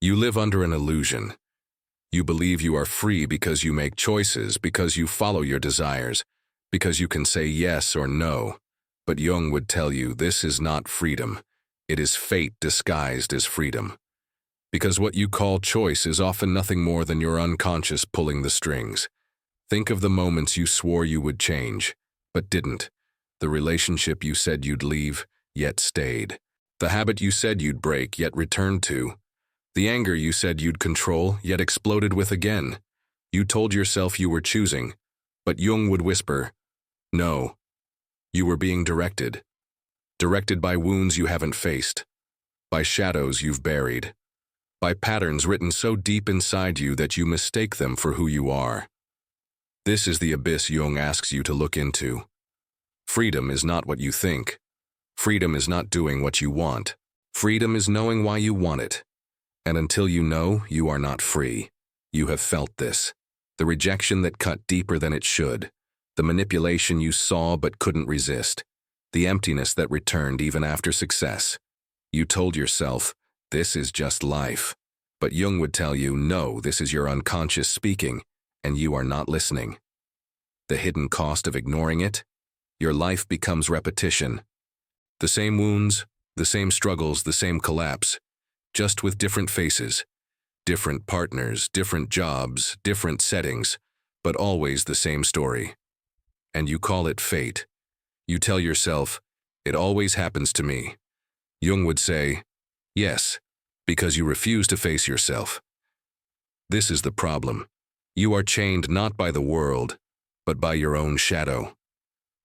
You live under an illusion. You believe you are free because you make choices, because you follow your desires, because you can say yes or no. But Jung would tell you this is not freedom. It is fate disguised as freedom. Because what you call choice is often nothing more than your unconscious pulling the strings. Think of the moments you swore you would change, but didn't. The relationship you said you'd leave, yet stayed. The habit you said you'd break, yet returned to. The anger you said you'd control, yet exploded with again. You told yourself you were choosing, but Jung would whisper, no, you were being directed. Directed by wounds you haven't faced, by shadows you've buried, by patterns written so deep inside you that you mistake them for who you are. This is the abyss Jung asks you to look into. Freedom is not what you think. Freedom is not doing what you want. Freedom is knowing why you want it. And until you know, you are not free. You have felt this. The rejection that cut deeper than it should. The manipulation you saw but couldn't resist. The emptiness that returned even after success. You told yourself, this is just life. But Jung would tell you, no, this is your unconscious speaking, and you are not listening. The hidden cost of ignoring it? Your life becomes repetition. The same wounds, the same struggles, the same collapse. Just with different faces, different partners, different jobs, different settings, but always the same story. And you call it fate. You tell yourself, it always happens to me. Jung would say, yes, because you refuse to face yourself. This is the problem. You are chained not by the world, but by your own shadow.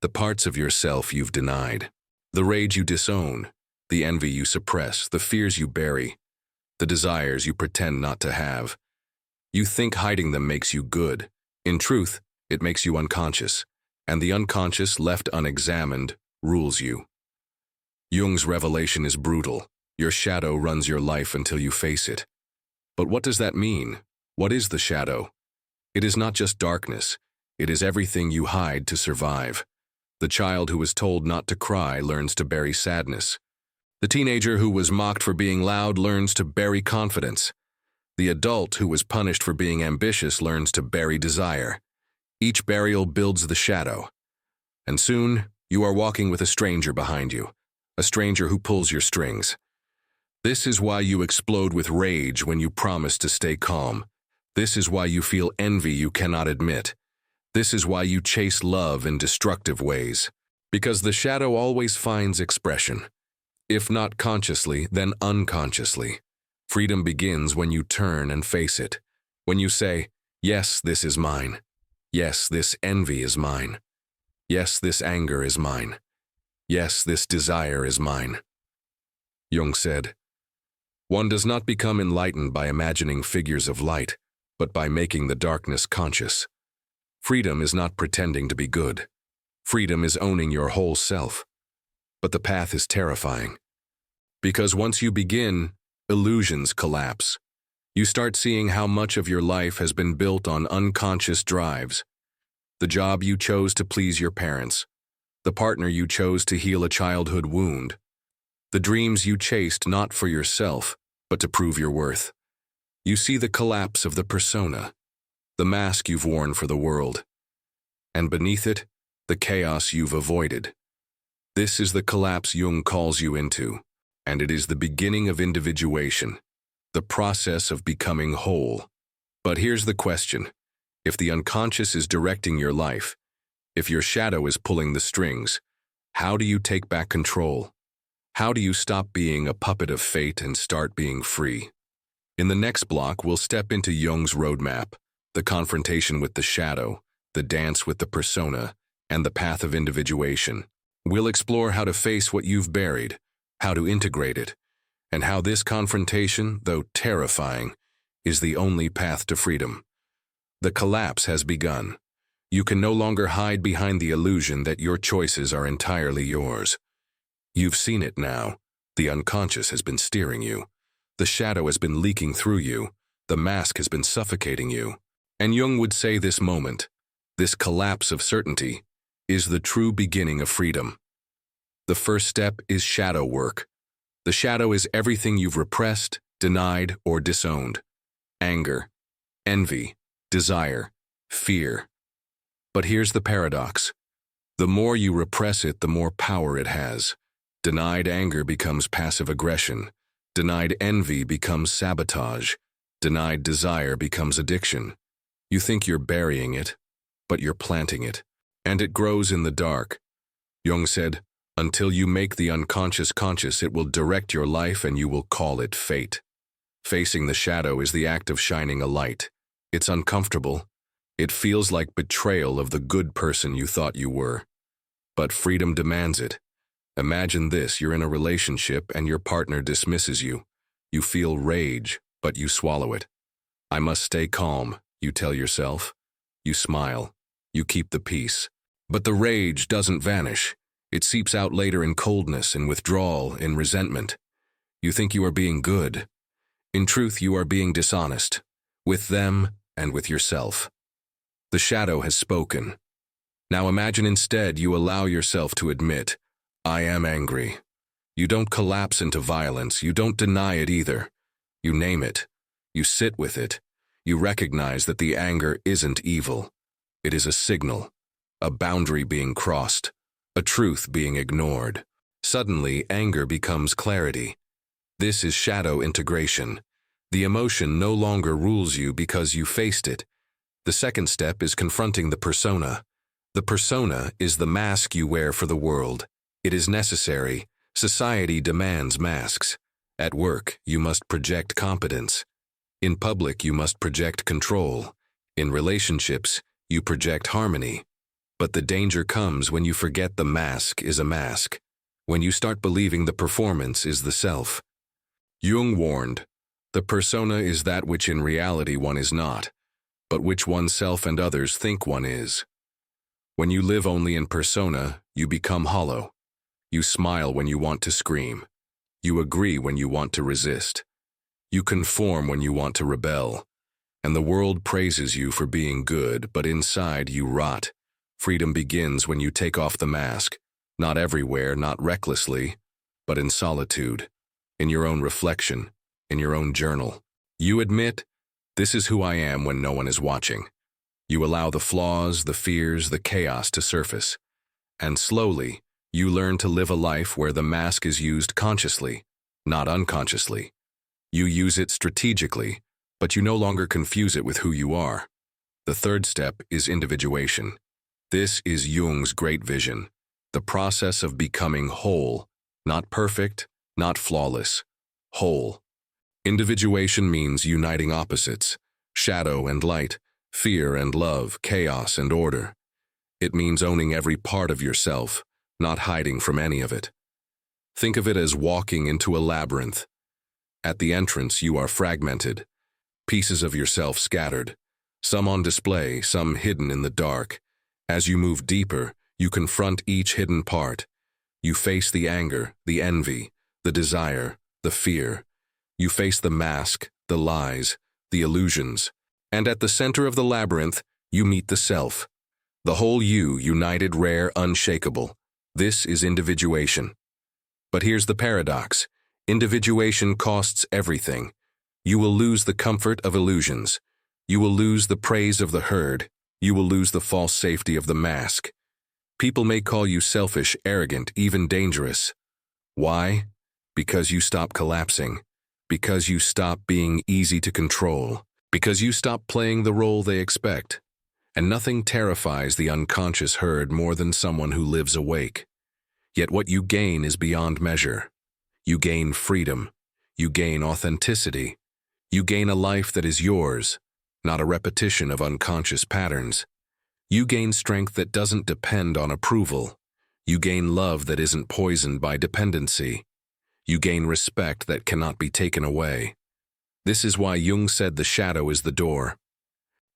The parts of yourself you've denied. The rage you disown. The envy you suppress, the fears you bury, the desires you pretend not to have. You think hiding them makes you good. In truth, it makes you unconscious, and the unconscious, left unexamined, rules you. Jung's revelation is brutal. Your shadow runs your life until you face it. But what does that mean? What is the shadow? It is not just darkness. It is everything you hide to survive. The child who is told not to cry learns to bury sadness. The teenager who was mocked for being loud learns to bury confidence. The adult who was punished for being ambitious learns to bury desire. Each burial builds the shadow. And soon, you are walking with a stranger behind you, a stranger who pulls your strings. This is why you explode with rage when you promise to stay calm. This is why you feel envy you cannot admit. This is why you chase love in destructive ways. Because the shadow always finds expression. If not consciously, then unconsciously. Freedom begins when you turn and face it. When you say, yes, this is mine. Yes, this envy is mine. Yes, this anger is mine. Yes, this desire is mine. Jung said, one does not become enlightened by imagining figures of light, but by making the darkness conscious. Freedom is not pretending to be good. Freedom is owning your whole self. But the path is terrifying. Because once you begin, illusions collapse. You start seeing how much of your life has been built on unconscious drives. The job you chose to please your parents. The partner you chose to heal a childhood wound. The dreams you chased not for yourself, but to prove your worth. You see the collapse of the persona, the mask you've worn for the world. And beneath it, the chaos you've avoided. This is the collapse Jung calls you into, and it is the beginning of individuation, the process of becoming whole. But here's the question. If the unconscious is directing your life, if your shadow is pulling the strings, how do you take back control? How do you stop being a puppet of fate and start being free? In the next block, we'll step into Jung's roadmap, the confrontation with the shadow, the dance with the persona, and the path of individuation. We'll explore how to face what you've buried, how to integrate it, and how this confrontation, though terrifying, is the only path to freedom. The collapse has begun. You can no longer hide behind the illusion that your choices are entirely yours. You've seen it now. The unconscious has been steering you. The shadow has been leaking through you. The mask has been suffocating you. And Jung would say this moment, this collapse of certainty, is the true beginning of freedom. The first step is shadow work. The shadow is everything you've repressed, denied or disowned. Anger, envy, desire, fear. But here's the paradox. The more you repress it, the more power it has. Denied anger becomes passive aggression. Denied envy becomes sabotage. Denied desire becomes addiction. You think you're burying it, but you're planting it. And it grows in the dark. Jung said, until you make the unconscious conscious, it will direct your life and you will call it fate. Facing the shadow is the act of shining a light. It's uncomfortable. It feels like betrayal of the good person you thought you were. But freedom demands it. Imagine this, you're in a relationship and your partner dismisses you. You feel rage, but you swallow it. I must stay calm, you tell yourself. You smile. You keep the peace. But the rage doesn't vanish. It seeps out later in coldness, in withdrawal, in resentment. You think you are being good. In truth, you are being dishonest. With them and with yourself. The shadow has spoken. Now imagine instead you allow yourself to admit, I am angry. You don't collapse into violence. You don't deny it either. You name it. You sit with it. You recognize that the anger isn't evil. It is a signal, a boundary being crossed, a truth being ignored. Suddenly, anger becomes clarity. This is shadow integration. The emotion no longer rules you because you faced it. The second step is confronting the persona. The persona is the mask you wear for the world. It is necessary. Society demands masks. At work, you must project competence. In public, you must project control. In relationships, you project harmony. But the danger comes when you forget the mask is a mask. When you start believing the performance is the self. Jung warned, the persona is that which in reality one is not, but which oneself and others think one is. When you live only in persona, you become hollow. You smile when you want to scream. You agree when you want to resist. You conform when you want to rebel. And the world praises you for being good, but inside you rot. Freedom begins when you take off the mask, not everywhere, not recklessly, but in solitude, in your own reflection, in your own journal. You admit, this is who I am when no one is watching. You allow the flaws, the fears, the chaos to surface. And slowly, you learn to live a life where the mask is used consciously, not unconsciously. You use it strategically, but you no longer confuse it with who you are. The third step is individuation. This is Jung's great vision, the process of becoming whole, not perfect, not flawless, whole. Individuation means uniting opposites, shadow and light, fear and love, chaos and order. It means owning every part of yourself, not hiding from any of it. Think of it as walking into a labyrinth. At the entrance, you are fragmented, pieces of yourself scattered, some on display, some hidden in the dark. As you move deeper, you confront each hidden part. You face the anger, the envy, the desire, the fear. You face the mask, the lies, the illusions. And at the center of the labyrinth, you meet the self. The whole you, united, rare, unshakable. This is individuation. But here's the paradox. Individuation costs everything. You will lose the comfort of illusions. You will lose the praise of the herd. You will lose the false safety of the mask. People may call you selfish, arrogant, even dangerous. Why? Because you stop collapsing. Because you stop being easy to control. Because you stop playing the role they expect. And nothing terrifies the unconscious herd more than someone who lives awake. Yet what you gain is beyond measure. You gain freedom. You gain authenticity. You gain a life that is yours, not a repetition of unconscious patterns. You gain strength that doesn't depend on approval. You gain love that isn't poisoned by dependency. You gain respect that cannot be taken away. This is why Jung said the shadow is the door.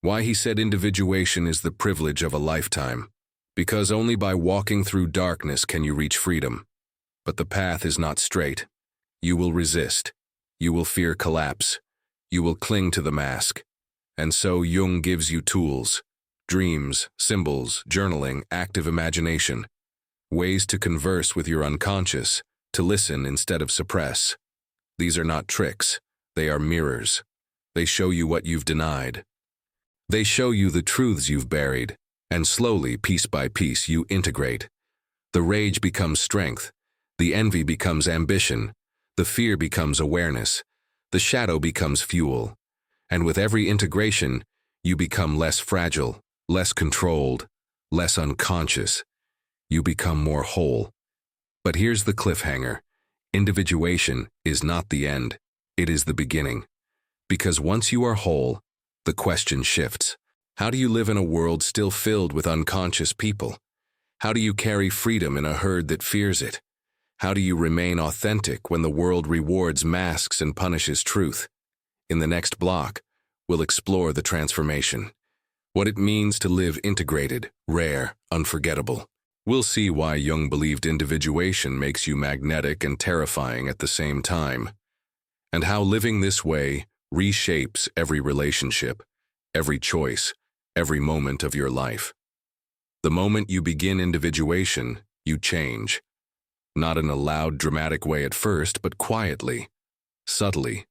Why he said individuation is the privilege of a lifetime. Because only by walking through darkness can you reach freedom. But the path is not straight. You will resist. You will fear collapse. You will cling to the mask. And so Jung gives you tools, dreams, symbols, journaling, active imagination, ways to converse with your unconscious, to listen instead of suppress. These are not tricks. They are mirrors. They show you what you've denied. They show you the truths you've buried, and slowly, piece by piece, you integrate. The rage becomes strength. The envy becomes ambition. The fear becomes awareness. The shadow becomes fuel. And with every integration, you become less fragile, less controlled, less unconscious. You become more whole. But here's the cliffhanger. Individuation is not the end. It is the beginning. Because once you are whole, the question shifts. How do you live in a world still filled with unconscious people? How do you carry freedom in a herd that fears it? How do you remain authentic when the world rewards masks and punishes truth? In the next block, we'll explore the transformation. What it means to live integrated, rare, unforgettable. We'll see why Jung believed individuation makes you magnetic and terrifying at the same time. And how living this way reshapes every relationship, every choice, every moment of your life. The moment you begin individuation, you change. Not in a loud, dramatic way at first, but quietly, subtly.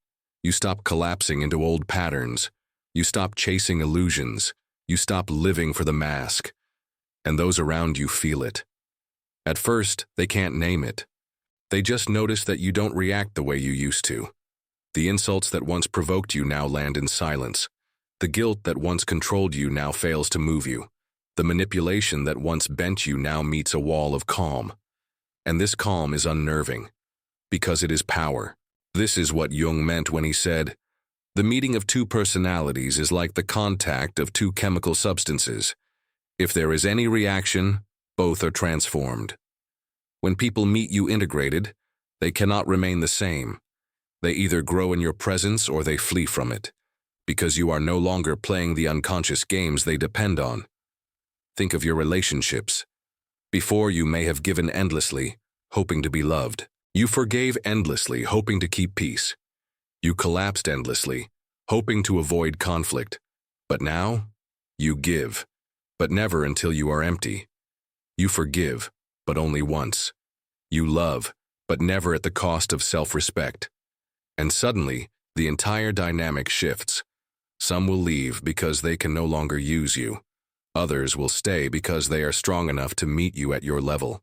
You stop collapsing into old patterns. You stop chasing illusions. You stop living for the mask. And those around you feel it. At first, they can't name it. They just notice that you don't react the way you used to. The insults that once provoked you now land in silence. The guilt that once controlled you now fails to move you. The manipulation that once bent you now meets a wall of calm. And this calm is unnerving, because it is power. This is what Jung meant when he said, "The meeting of two personalities is like the contact of two chemical substances. If there is any reaction, both are transformed." When people meet you integrated, they cannot remain the same. They either grow in your presence or they flee from it, because you are no longer playing the unconscious games they depend on. Think of your relationships. Before, you may have given endlessly, hoping to be loved. You forgave endlessly, hoping to keep peace. You collapsed endlessly, hoping to avoid conflict. But now, you give, but never until you are empty. You forgive, but only once. You love, but never at the cost of self-respect. And suddenly, the entire dynamic shifts. Some will leave because they can no longer use you. Others will stay because they are strong enough to meet you at your level.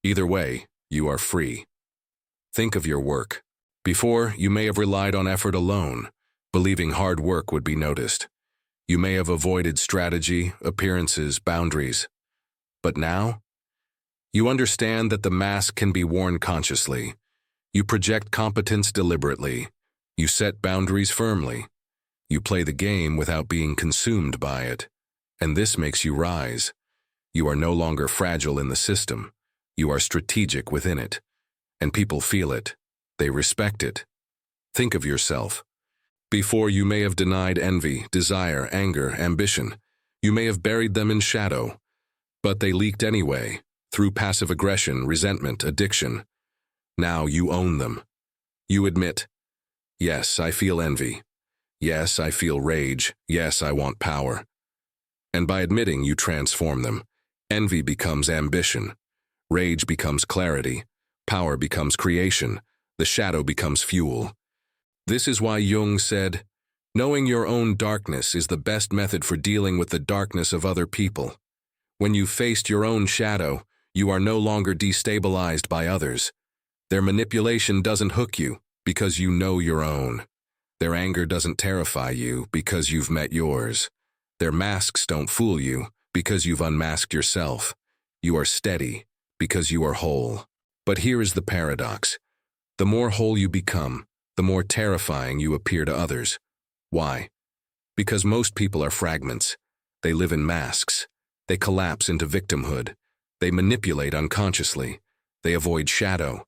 Either way, you are free. Think of your work. Before, you may have relied on effort alone, believing hard work would be noticed. You may have avoided strategy, appearances, boundaries. But now, you understand that the mask can be worn consciously. You project competence deliberately. You set boundaries firmly. You play the game without being consumed by it. And this makes you rise. You are no longer fragile in the system. You are strategic within it. And people feel it. They respect it. Think of yourself. Before, you may have denied envy, desire, anger, ambition. You may have buried them in shadow. But they leaked anyway, through passive aggression, resentment, addiction. Now you own them. You admit, yes, I feel envy. Yes, I feel rage. Yes, I want power. And by admitting, you transform them. Envy becomes ambition. Rage becomes clarity. Power becomes creation. The shadow becomes fuel. This is why Jung said, knowing your own darkness is the best method for dealing with the darkness of other people. When you've faced your own shadow, you are no longer destabilized by others. Their manipulation doesn't hook you because you know your own. Their anger doesn't terrify you because you've met yours. Their masks don't fool you because you've unmasked yourself. You are steady because you are whole. But here is the paradox. The more whole you become, the more terrifying you appear to others. Why? Because most people are fragments. They live in masks. They collapse into victimhood. They manipulate unconsciously. They avoid shadow.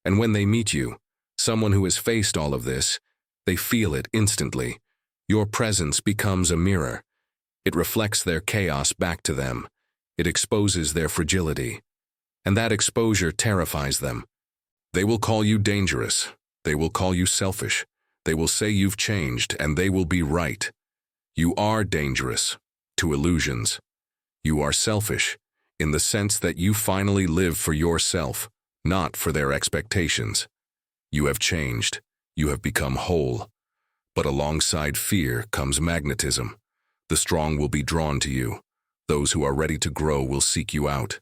And when they meet you, someone who has faced all of this, they feel it instantly. Your presence becomes a mirror. It reflects their chaos back to them. It exposes their fragility. And that exposure terrifies them. They will call you dangerous. They will call you selfish. They will say you've changed, and they will be right. You are dangerous to illusions. You are selfish in the sense that you finally live for yourself, not for their expectations. You have changed. You have become whole. But alongside fear comes magnetism. The strong will be drawn to you. Those who are ready to grow will seek you out.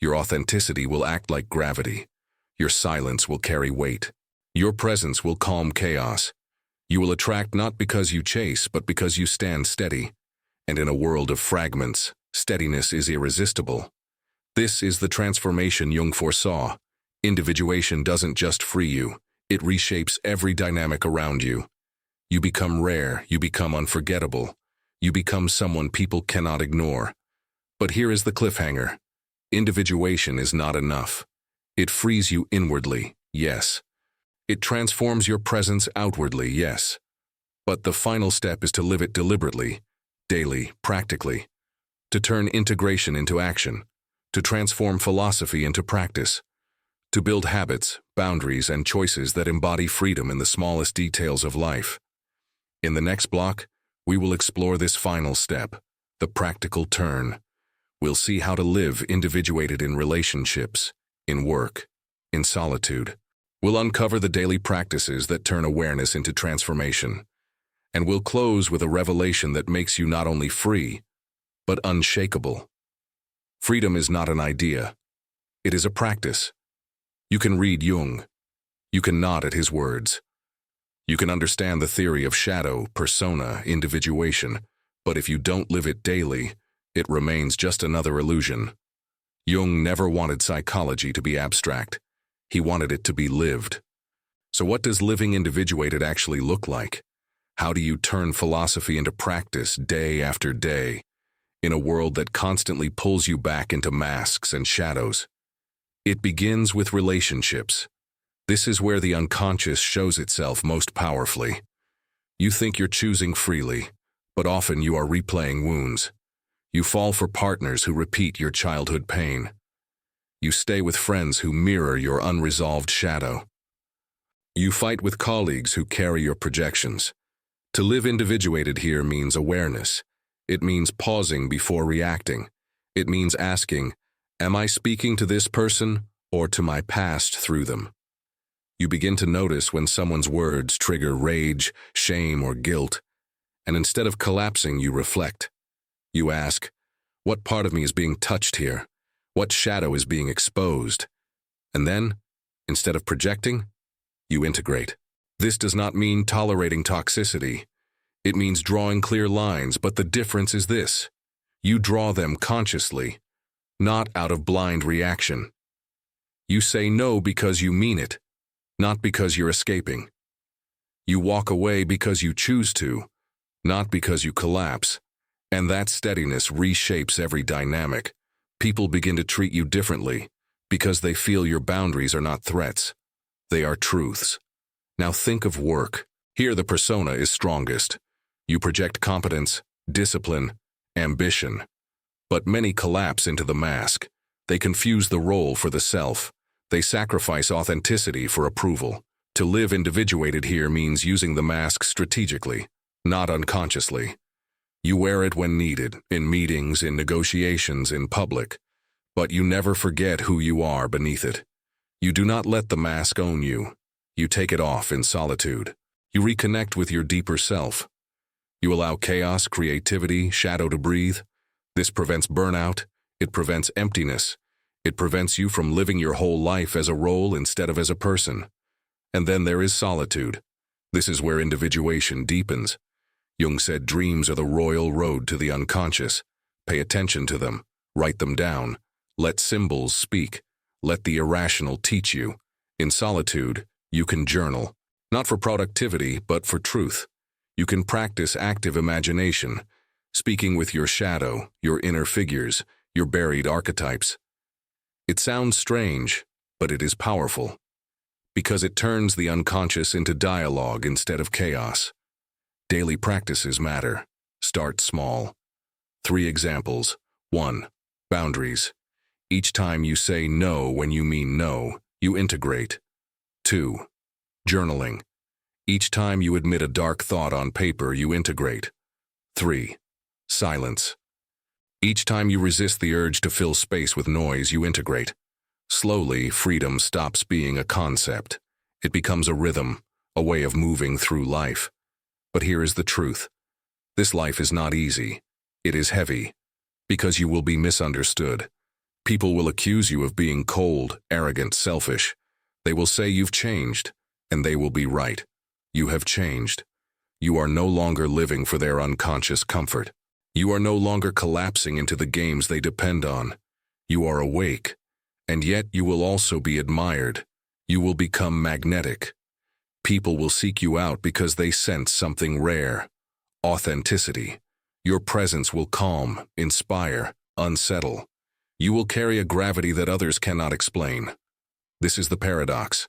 Your authenticity will act like gravity. Your silence will carry weight. Your presence will calm chaos. You will attract not because you chase, but because you stand steady. And in a world of fragments, steadiness is irresistible. This is the transformation Jung foresaw. Individuation doesn't just free you, it reshapes every dynamic around you. You become rare, you become unforgettable. You become someone people cannot ignore. But here is the cliffhanger. Individuation is not enough. It frees you inwardly, yes. It transforms your presence outwardly, yes. But the final step is to live it deliberately, daily, practically. To turn integration into action. To transform philosophy into practice. To build habits, boundaries, and choices that embody freedom in the smallest details of life. In the next block, we will explore this final step, the practical turn. We'll see how to live individuated in relationships, in work, in solitude. We'll uncover the daily practices that turn awareness into transformation. And we'll close with a revelation that makes you not only free, but unshakable. Freedom is not an idea. It is a practice. You can read Jung. You can nod at his words. You can understand the theory of shadow, persona, individuation, but if you don't live it daily, it remains just another illusion. Jung never wanted psychology to be abstract. He wanted it to be lived. So what does living individuated actually look like? How do you turn philosophy into practice day after day, in a world that constantly pulls you back into masks and shadows? It begins with relationships. This is where the unconscious shows itself most powerfully. You think you're choosing freely, but often you are replaying wounds. You fall for partners who repeat your childhood pain. You stay with friends who mirror your unresolved shadow. You fight with colleagues who carry your projections. To live individuated here means awareness. It means pausing before reacting. It means asking, am I speaking to this person or to my past through them? You begin to notice when someone's words trigger rage, shame, or guilt, and instead of collapsing, you reflect. You ask, what part of me is being touched here? What shadow is being exposed? And then, instead of projecting, you integrate. This does not mean tolerating toxicity. It means drawing clear lines, but the difference is this. You draw them consciously, not out of blind reaction. You say no because you mean it, not because you're escaping. You walk away because you choose to, not because you collapse. And that steadiness reshapes every dynamic. People begin to treat you differently because they feel your boundaries are not threats. They are truths. Now think of work. Here the persona is strongest. You project competence, discipline, ambition. But many collapse into the mask. They confuse the role for the self. They sacrifice authenticity for approval. To live individuated here means using the mask strategically, not unconsciously. You wear it when needed, in meetings, in negotiations, in public. But you never forget who you are beneath it. You do not let the mask own you. You take it off in solitude. You reconnect with your deeper self. You allow chaos, creativity, shadow to breathe. This prevents burnout. It prevents emptiness. It prevents you from living your whole life as a role instead of as a person. And then there is solitude. This is where individuation deepens. Jung said dreams are the royal road to the unconscious. Pay attention to them. Write them down. Let symbols speak. Let the irrational teach you. In solitude, you can journal. Not for productivity, but for truth. You can practice active imagination, speaking with your shadow, your inner figures, your buried archetypes. It sounds strange, but it is powerful, because it turns the unconscious into dialogue instead of chaos. Daily practices matter. Start small. 3 examples. 1. Boundaries. Each time you say no when you mean no, you integrate. 2. Journaling. Each time you admit a dark thought on paper, you integrate. 3. Silence. Each time you resist the urge to fill space with noise, you integrate. Slowly, freedom stops being a concept. It becomes a rhythm, a way of moving through life. But here is the truth. This life is not easy. It is heavy. Because you will be misunderstood. People will accuse you of being cold, arrogant, selfish. They will say you've changed, and they will be right. You have changed. You are no longer living for their unconscious comfort. You are no longer collapsing into the games they depend on. You are awake, and yet you will also be admired. You will become magnetic. People will seek you out because they sense something rare. Authenticity. Your presence will calm, inspire, unsettle. You will carry a gravity that others cannot explain. This is the paradox.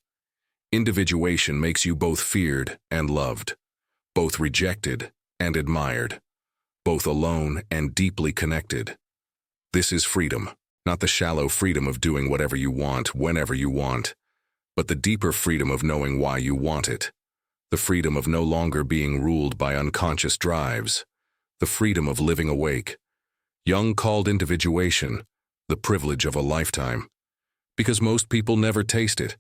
Individuation makes you both feared and loved, both rejected and admired, both alone and deeply connected. This is freedom, not the shallow freedom of doing whatever you want, whenever you want, but the deeper freedom of knowing why you want it, the freedom of no longer being ruled by unconscious drives, the freedom of living awake. Jung called individuation the privilege of a lifetime, because most people never taste it.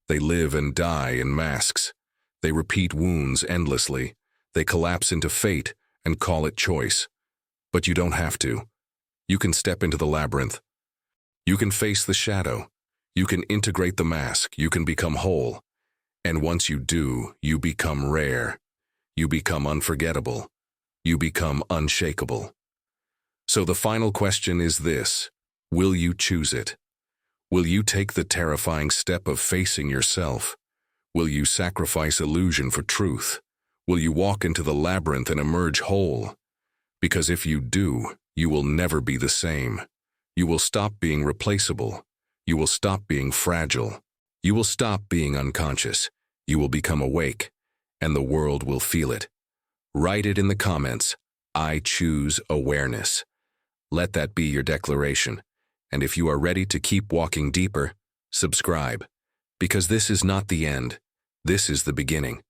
They live and die in masks. They repeat wounds endlessly. They collapse into fate and call it choice. But you don't have to. You can step into the labyrinth. You can face the shadow. You can integrate the mask. You can become whole. And once you do, you become rare. You become unforgettable. You become unshakable. So the final question is this: will you choose it? Will you take the terrifying step of facing yourself? Will you sacrifice illusion for truth? Will you walk into the labyrinth and emerge whole? Because if you do, you will never be the same. You will stop being replaceable. You will stop being fragile. You will stop being unconscious. You will become awake, and the world will feel it. Write it in the comments. I choose awareness. Let that be your declaration. And if you are ready to keep walking deeper, subscribe. Because this is not the end. This is the beginning.